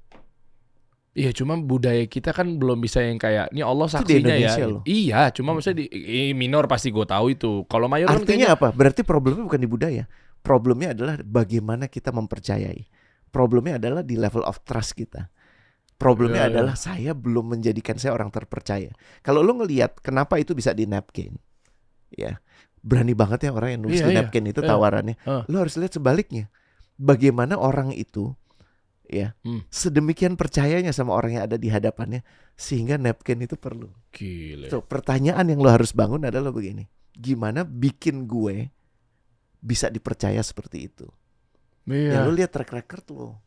Iya, cuma budaya kita kan belum bisa yang kayak ini Allah Itu di saksinya Indonesia ya. loh. Iya, cuma maksudnya di minor pasti gue tahu itu. Kalau mayor kan Artinya kayaknya apa? Berarti problemnya bukan di budaya. Problemnya adalah bagaimana kita mempercayai. Problemnya adalah di level of trust kita. Problemnya adalah saya belum menjadikan saya orang terpercaya. Kalau lo ngelihat kenapa itu bisa di napkin, ya berani banget ya orang yang nulis di napkin itu tawarannya. Lo harus lihat sebaliknya. Bagaimana orang itu, ya sedemikian percayanya sama orang yang ada di hadapannya sehingga napkin itu perlu. Gile. So, pertanyaan yang lo harus bangun adalah begini: gimana bikin gue bisa dipercaya seperti itu? Ya lo lihat track record lo.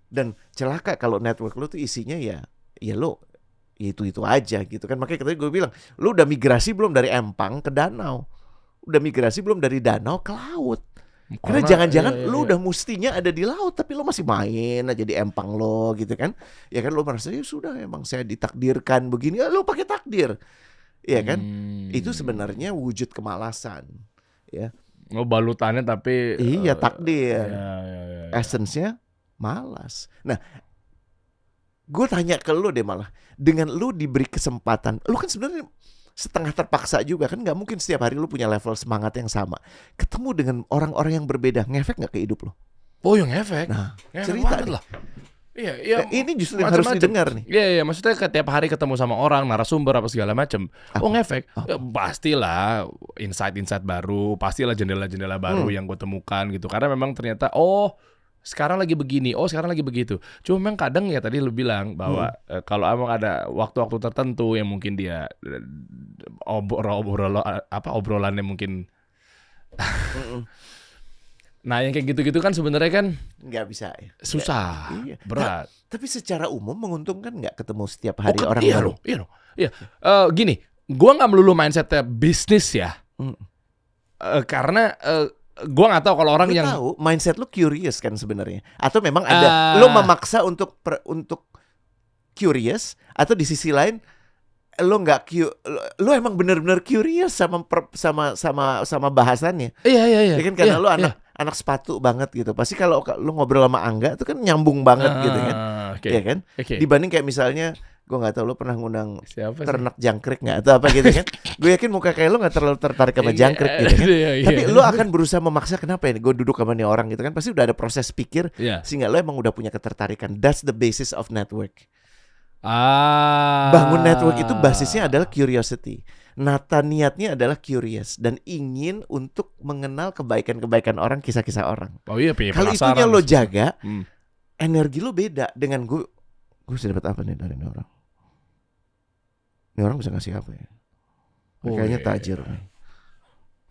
Dan celaka kalau network lo tuh isinya ya lo ya itu aja gitu kan. Makanya gue bilang, lo udah migrasi belum dari Empang ke danau? Udah migrasi belum dari danau ke laut? Karena jangan-jangan lo udah mustinya ada di laut tapi lo masih main aja di Empang lo gitu kan. Ya kan lo merasa ya sudah emang saya ditakdirkan begini, ya lo pakai takdir. Ya kan? Itu sebenarnya wujud kemalasan. Ya. Oh, balutannya tapi iya takdir. Ya. Essence-nya malas. Nah, gue tanya ke lu deh malah, dengan lu diberi kesempatan, lu kan sebenarnya setengah terpaksa juga kan, nggak mungkin setiap hari lu punya level semangat yang sama. Ketemu dengan orang-orang yang berbeda, ngefek nggak ke hidup lu? Oh, yang ngefek. Nah, ngefek cerita lah. Iya, ini justru yang harus didengar nih. Iya, maksudnya tiap hari ketemu sama orang, narasumber apa segala macam. Oh, ngefek. Ya, pastilah insight-insight baru, pastilah jendela-jendela baru yang gue temukan gitu. Karena memang ternyata sekarang lagi begini, sekarang lagi begitu. Cuma memang kadang ya tadi lu bilang bahwa kalau emang ada waktu-waktu tertentu yang mungkin dia obrolannya mungkin Nah, yang kayak gitu-gitu kan sebenarnya kan Nggak bisa ya. susah, Iya. berat. Tapi secara umum menguntungkan nggak ketemu setiap hari kan orang iya baru? loh, iya loh. Iya. Gini, gua nggak melulu mindsetnya bisnis ya. Karena gua nggak tahu kalau orang Lu yang tahu mindset lu curious kan sebenarnya, atau memang ada lu memaksa untuk curious, atau di sisi lain lu nggak lu emang bener-bener curious sama bahasannya. Iya. Ya kan karena Iya, lu anak sepatu banget gitu. Pasti kalau lu ngobrol sama Angga itu kan nyambung banget gitu kan. Oke. Iya kan? Oke. Dibanding kayak misalnya gua nggak tahu lu pernah ngundang Siapa sih? ternak jangkrik nggak atau apa gitu kan. Gue yakin muka kayak lu nggak terlalu tertarik sama jangkrik gitu kan. Iya. Tapi lu akan berusaha memaksa, kenapa ya gue duduk sama nih orang gitu kan. Pasti udah ada proses pikir Iya. sehingga lu emang udah punya ketertarikan. That's the basis of network. Ah. Bangun network itu basisnya adalah curiosity. Nata niatnya adalah curious dan ingin untuk mengenal kebaikan-kebaikan orang, kisah-kisah orang. Oh iya, Kalau penasaran. itunya lo jaga, Hmm. energi lo beda dengan gue bisa dapat apa nih dari ini orang? Ini orang bisa ngasih apa ya? Kayaknya tajir nih.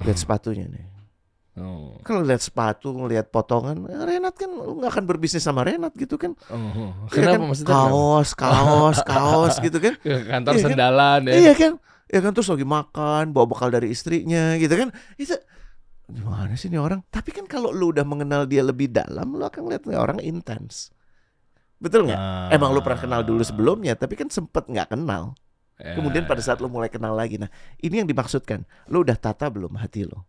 Lihat sepatunya nih. Oh. Kalau lihat sepatu, ngelihat potongan, Renat kan lu nggak akan berbisnis sama Renat gitu kan? Oh. Iya Kenapa kan? maksudnya? Kaos gitu kan? Ke kantor Iya kan? sendalan ya. Iya kan? Ya kan, terus lagi makan, bawa bekal dari istrinya gitu kan? Itu gimana sih nih orang? Tapi kan kalau lu udah mengenal dia lebih dalam, lu akan lihat nih orang intens. Betul nggak? Emang lu pernah kenal dulu sebelumnya, tapi kan sempet nggak kenal. Kemudian pada saat lu mulai kenal lagi, nah ini yang dimaksudkan. Lu udah tata belum hati lu?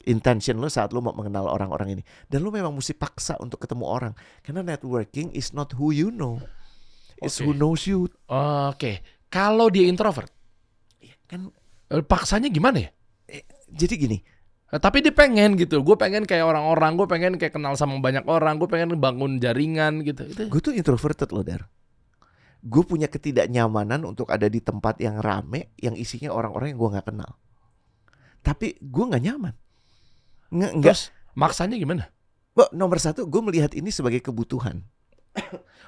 Intention lu saat lu mau mengenal orang-orang ini. Dan lu memang mesti paksa untuk ketemu orang. Karena networking is not who you know, it's who knows you. Oke. Kalau dia introvert, Kan paksanya gimana ya? jadi gini, Tapi dia pengen gitu. Gue pengen kayak orang-orang. Gue pengen kayak kenal sama banyak orang. Gue pengen bangun jaringan gitu. gue tuh introverted loh, Dar. Gue punya ketidaknyamanan untuk ada di tempat yang rame, yang isinya orang-orang yang gue nggak kenal. Tapi gue nggak nyaman. Nggak. Terus maksanya gimana? Nomor satu, gue melihat ini sebagai kebutuhan.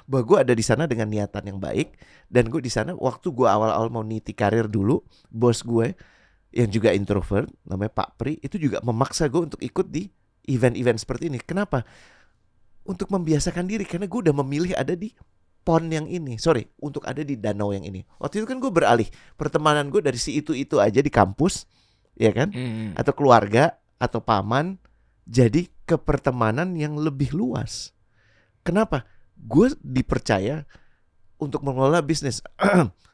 Bahwa gue ada di sana dengan niatan yang baik, dan gue di sana waktu gue awal-awal mau niti karir dulu, bos gue yang juga introvert, namanya Pak Pri, itu juga memaksa gue untuk ikut di event-event seperti ini. Kenapa? Untuk membiasakan diri, karena gue udah memilih ada di pond yang ini. Untuk ada di danau yang ini. Waktu itu kan gue beralih, pertemanan gue dari si itu aja di kampus, ya kan? Atau keluarga, atau paman, jadi ke pertemanan yang lebih luas. Kenapa? Gue dipercaya untuk mengelola bisnis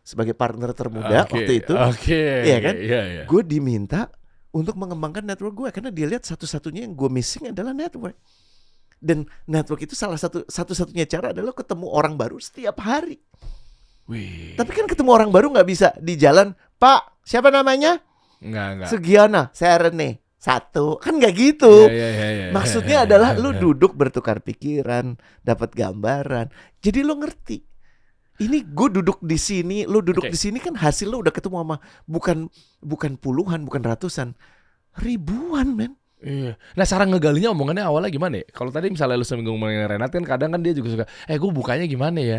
sebagai partner termuda waktu itu. Iya kan? Iya. Gue diminta untuk mengembangkan network gue, karena dia lihat satu-satunya yang gue missing adalah network. Dan network itu satu-satunya cara adalah ketemu orang baru setiap hari. Wih. Tapi kan ketemu orang baru nggak bisa di jalan. Pak, siapa namanya? Enggak. Sugiono, saya Rene. Satu, kan nggak gitu. Iya. Maksudnya adalah lu duduk bertukar pikiran, dapat gambaran. Jadi lu ngerti. Ini gue duduk di sini, lu duduk di sini, kan hasil lu udah ketemu sama bukan puluhan, bukan ratusan, ribuan, men. Iya. Nah, cara ngegalinya omongannya awalnya gimana ya? Kalau tadi misalnya lu singgung mengenai Renat kan kadang kan dia juga suka, gue bukanya gimana ya?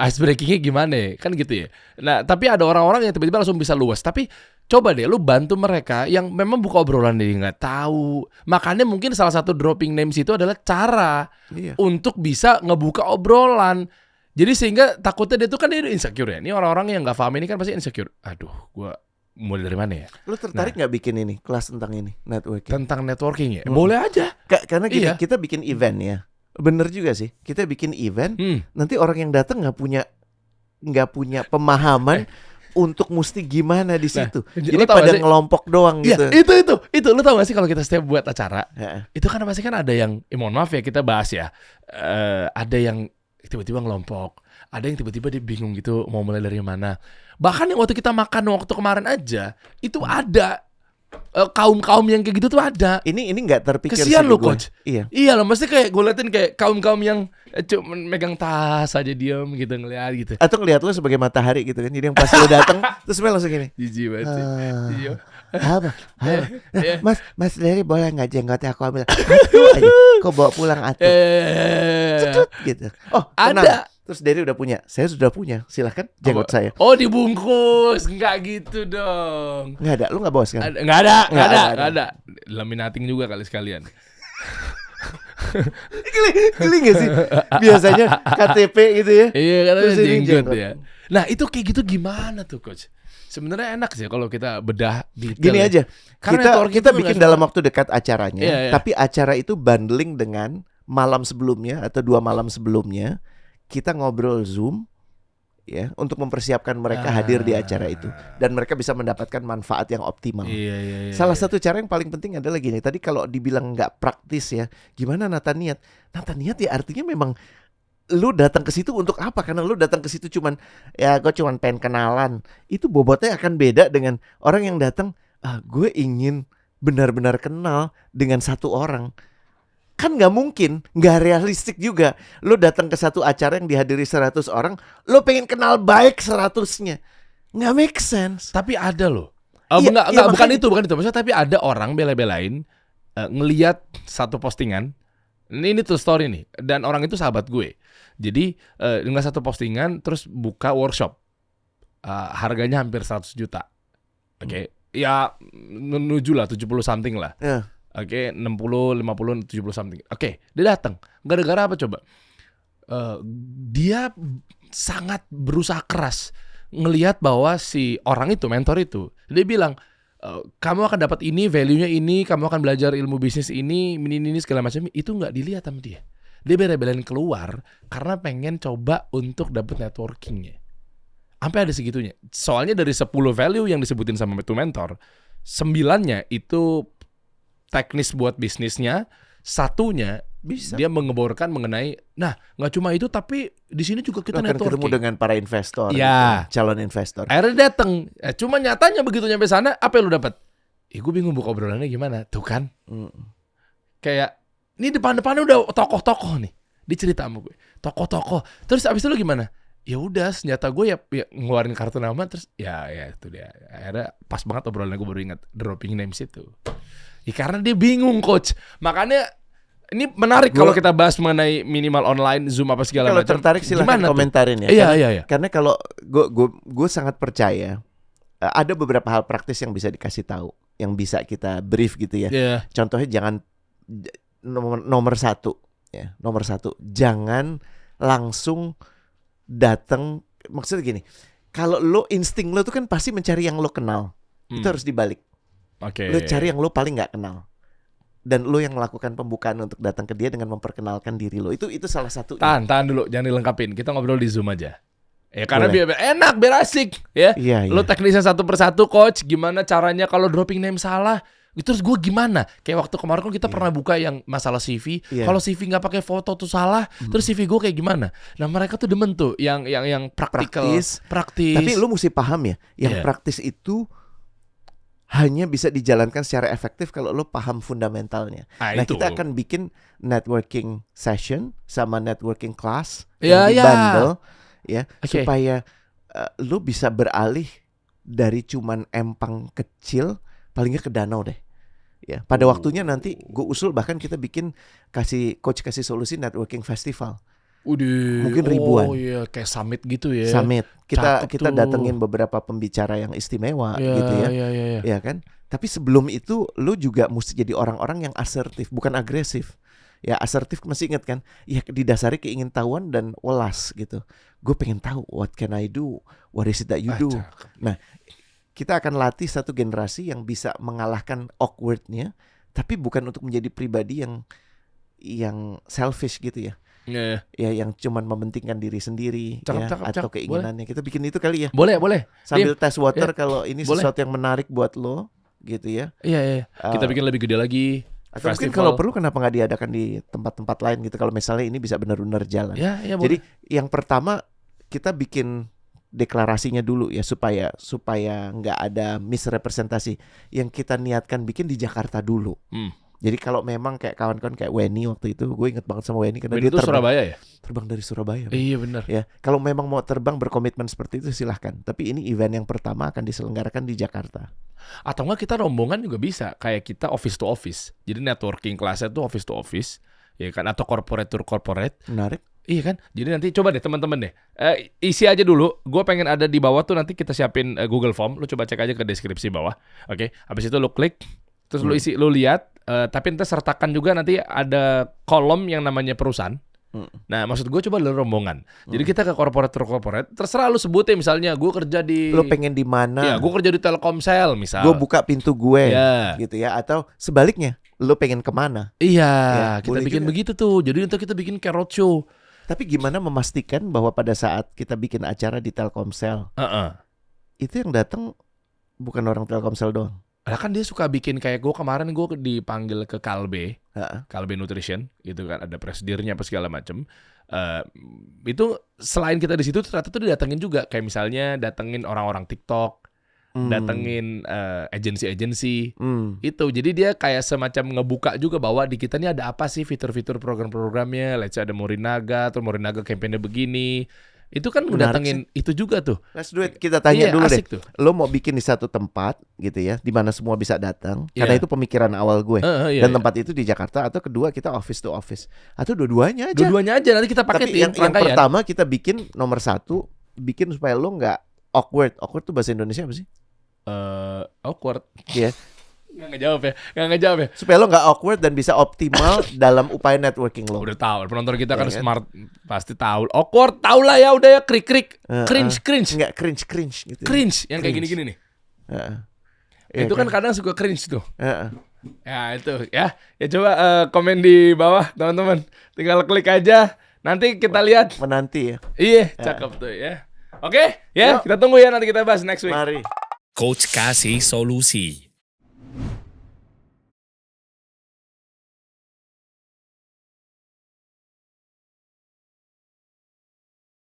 Ice breakingnya gimana ya? Kan gitu ya. Nah, tapi ada orang-orang yang tiba-tiba langsung bisa luas. Tapi coba deh lu bantu mereka yang memang buka obrolan dia nggak tahu. Makanya mungkin salah satu dropping names itu adalah cara untuk bisa ngebuka obrolan. Jadi sehingga takutnya dia tuh kan dia insecure ya. Ini orang-orang yang nggak paham ini kan pasti insecure. Aduh, gue mulai dari mana ya? Lu tertarik nggak bikin ini kelas tentang ini networking? Tentang networking ya? Boleh aja. Karena kita bikin event ya. Bener juga sih. Kita bikin event. Nanti orang yang datang nggak punya pemahaman untuk mesti gimana di situ. Jadi pada ngelompok doang gitu. Itu lu tau gak sih kalau kita setiap buat acara, itu kan pasti kan ada yang, mohon maaf ya kita bahas ya, ada yang tiba-tiba ngelompok, ada yang tiba-tiba dia bingung gitu mau mulai dari mana. Bahkan yang waktu kita makan waktu kemarin aja itu ada kaum-kaum yang kayak gitu tuh ada. Ini nggak terpikir. Kesian lu coach. Iya loh, mesti kayak gue liatin kayak kaum-kaum yang cuma megang tas aja diem gitu ngeliat gitu. Atau ngeliat lu sebagai matahari gitu kan. Jadi yang pas lu datang terus langsung gini. Jijik banget sih. Apa? Mas Leri boleh nggak jenggotnya aku ambil? Atuh aja. Kok bawa pulang atuh? Gitu. Oh, tenang. Ada. Terus Derry udah punya, saya sudah punya. Silahkan jenggot saya. Oh, dibungkus, nggak gitu dong. Nggak ada, lu nggak bawa sekarang? Nggak ada. Laminating juga kali sekalian. Geli gak sih? Biasanya KTP gitu ya. Iya katanya Terus ini jenggot jenggot. ya. Nah itu kayak gitu gimana tuh coach? Sebenarnya enak sih kalau kita bedah detail. Gini ya. aja, Karena kita networking kita tuh bikin nggak dalam cuma- waktu dekat acaranya, Iya, iya. tapi acara itu bundling dengan malam sebelumnya atau 2 malam sebelumnya kita ngobrol Zoom ya untuk mempersiapkan mereka hadir di acara itu dan mereka bisa mendapatkan manfaat yang optimal. Iya. Salah satu cara yang paling penting adalah gini. Tadi kalau dibilang nggak praktis ya, gimana nata niat? Nata niat ya artinya memang lu datang ke situ untuk apa? Karena lu datang ke situ cuman ya gue cuman pengen kenalan. Itu bobotnya akan beda dengan orang yang datang, gue ingin benar-benar kenal dengan satu orang. Kan nggak mungkin, nggak realistik juga. Lu datang ke satu acara yang dihadiri 100 orang, lu pengen kenal baik 100-nya. Nggak make sense. Tapi ada loh. Iya, Enggak, iya, bukan makanya- itu. Maksudnya tapi ada orang bela-belain ngelihat satu postingan. Ini true story nih. Dan orang itu sahabat gue. Jadi dengan satu postingan terus buka workshop. Harganya hampir 100 juta. Oke. Ya menuju lah 70 something lah. Ya. Oke, 60, 50, 70 something. Oke, dia datang. Gara-gara apa coba? Dia sangat berusaha keras ngelihat bahwa si orang itu, mentor itu, dia bilang, kamu akan dapat ini, value-nya ini, kamu akan belajar ilmu bisnis ini segala macam. Itu nggak dilihat sama dia. Dia bela-belain keluar karena pengen coba untuk dapat networkingnya. Sampai ada segitunya. Soalnya dari 10 value yang disebutin sama itu mentor, 9-nya itu teknis buat bisnisnya, satunya Bisa. dia mengeborkan mengenai, nah nggak cuma itu tapi di sini juga kita Lu akan ketemu networking. dengan para investor, Ya. gitu, calon investor. Akhirnya datang, cuma nyatanya begitu nyampe sana, apa yang lu dapat? Gue bingung buka obrolannya gimana, tuh kan? Kayak ini depan-depannya udah tokoh-tokoh nih, dicerita sama gue, tokoh-tokoh. Terus abis itu lu gimana? Ya udah, senjata gue ya ngeluarin kartu nama, terus ya itu dia. Akhirnya pas banget obrolannya, gue baru ingat dropping names itu. Ya karena dia bingung coach. Makanya ini menarik kalau kita bahas mengenai minimal online, Zoom apa segala Kalau macam. tertarik silahkan Gimana tuh? komentarin ya. Iya. Karena kalau gue sangat percaya ada beberapa hal praktis yang bisa dikasih tahu, yang bisa kita brief gitu ya. Iya. Contohnya jangan nomor satu ya, nomor satu jangan langsung datang. Maksudnya gini, kalau lo insting lo tuh kan pasti mencari yang lo kenal, itu harus dibalik. Oke. Lo cari yang lo paling nggak kenal. Dan lo yang melakukan pembukaan untuk datang ke dia dengan memperkenalkan diri lo. Itu salah satu. Tahan dulu, jangan dilengkapin. Kita ngobrol di Zoom aja. Ya karena Boleh. biar enak, biar asik ya. Iya. Lo teknisnya satu persatu coach, gimana caranya kalau dropping name salah? Terus gue gimana? Kayak waktu kemarin kan kita pernah buka yang masalah CV. Iya. Kalau CV nggak pakai foto tuh salah. Terus CV gue kayak gimana? Nah mereka tuh demen tuh yang praktikal, praktis. Tapi lo mesti paham ya, yang Iya. praktis itu hanya bisa dijalankan secara efektif kalau lo paham fundamentalnya. Nah itu. kita akan bikin networking session sama networking class Ya, yang dibundle ya Oke. supaya lo bisa beralih dari cuman empang kecil paling nggak ke danau deh. Ya, pada waktunya nanti gue usul bahkan kita bikin kasih solusi networking festival. Udah. Mungkin ribuan. Oh iya, kayak summit gitu ya. Summit. Kita Cakep tuh. datengin beberapa pembicara yang istimewa Iya, gitu ya. Iya. Ya kan? Tapi sebelum itu lu juga mesti jadi orang-orang yang asertif, bukan agresif. Ya asertif masih ingat kan? Ya didasari keingintahuan dan welas gitu. Gue pengen tahu what can I do? What is it that you do? Cakep. Nah, kita akan latih satu generasi yang bisa mengalahkan awkwardnya, tapi bukan untuk menjadi pribadi yang selfish gitu ya. Iya. Ya yang cuman mementingkan diri sendiri ya, Cakep, atau cakep. keinginannya. Kita bikin itu kali ya. Boleh. Sambil test water Iya. kalau ini Boleh. sesuatu yang menarik buat lo gitu ya. Iya. Kita bikin lebih gede lagi. Atau mungkin Festival. kalau perlu kenapa nggak diadakan di tempat-tempat lain gitu kalau misalnya ini bisa benar-benar jalan. Ya, Jadi boleh. yang pertama kita bikin deklarasinya dulu ya supaya nggak ada misrepresentasi. Yang kita niatkan bikin di Jakarta dulu. Jadi kalau memang kayak kawan-kawan kayak Weni waktu itu, gue inget banget sama Weni karena Ini dia tuh Surabaya ya? terbang dari Surabaya. Iya benar. Ya, kalau memang mau terbang berkomitmen seperti itu silahkan. Tapi ini event yang pertama akan diselenggarakan di Jakarta. Atau enggak kita rombongan juga bisa, kayak kita office to office. Jadi networking kelasnya tuh office to office, ya kan? Atau corporate to corporate. Menarik. Iya kan? Jadi nanti coba deh teman-teman deh, isi aja dulu. Gue pengen ada di bawah tuh nanti kita siapin Google Form. Lu coba cek aja ke deskripsi bawah. Oke. Habis itu lu klik, terus lu isi, lu lihat tapi ente sertakan juga nanti ada kolom yang namanya perusahaan. Nah, maksud gue coba lu rombongan. Jadi kita ke corporate, terserah lu sebutin, misalnya gue kerja di... Lu pengen di mana? Ya, gue kerja di Telkomsel misal. Gue buka pintu gue, Ya. gitu ya. Atau sebaliknya, lu pengen kemana? Iya, Ya, kita boleh bikin juga. begitu tuh. Jadi untuk kita bikin kayak roadshow. Tapi gimana memastikan bahwa pada saat kita bikin acara di Telkomsel, itu yang datang bukan orang Telkomsel doang? Lah kan dia suka bikin kayak gue kemarin gue dipanggil ke Kalbe, Heeh. Kalbe Nutrition, gitu kan, ada presidirnya apa segala macem. Itu selain kita di situ ternyata tuh didatengin juga, kayak misalnya datengin orang-orang TikTok, datengin agensi-agensi. Itu jadi dia kayak semacam ngebuka juga bahwa di kita ini ada apa sih fitur-fitur program-programnya. Let's say ada Morinaga, atau Morinaga campaign-nya begini. Itu kan Menarik datengin itu juga tuh. Let's do it. Kita tanya Iya, dulu deh. asik tuh. Lo mau bikin di satu tempat gitu ya, di mana semua bisa datang. Iya. Karena itu pemikiran awal gue. Iya, Dan iya. tempat itu di Jakarta, atau kedua kita office to office, atau dua-duanya aja. Dua-duanya aja nanti kita Tapi paketin yang rangkaian. pertama kita bikin nomor satu, bikin supaya lo nggak awkward. Awkward tuh bahasa Indonesia apa sih? Awkward. Iya. Nggak ngejawab ya. Supaya lo nggak awkward dan bisa optimal dalam upaya networking lo. Udah tahu, penonton kita kan Iya kan? smart, pasti tahu. Awkward, tahu lah ya, udah ya, krik. Cringe. Nggak cringe gitu. Cringe, yang kayak Cringe. gini-gini nih. Heeh. Itu kan kadang suka cringe tuh. Heeh. Ya itu ya. Ya coba komen di bawah teman-teman. Tinggal klik aja. Nanti kita lihat. Menanti ya. Iya, cakep tuh ya. Oke, ya Yuk. kita tunggu ya, nanti kita bahas next week. Mari. Coach kasih solusi.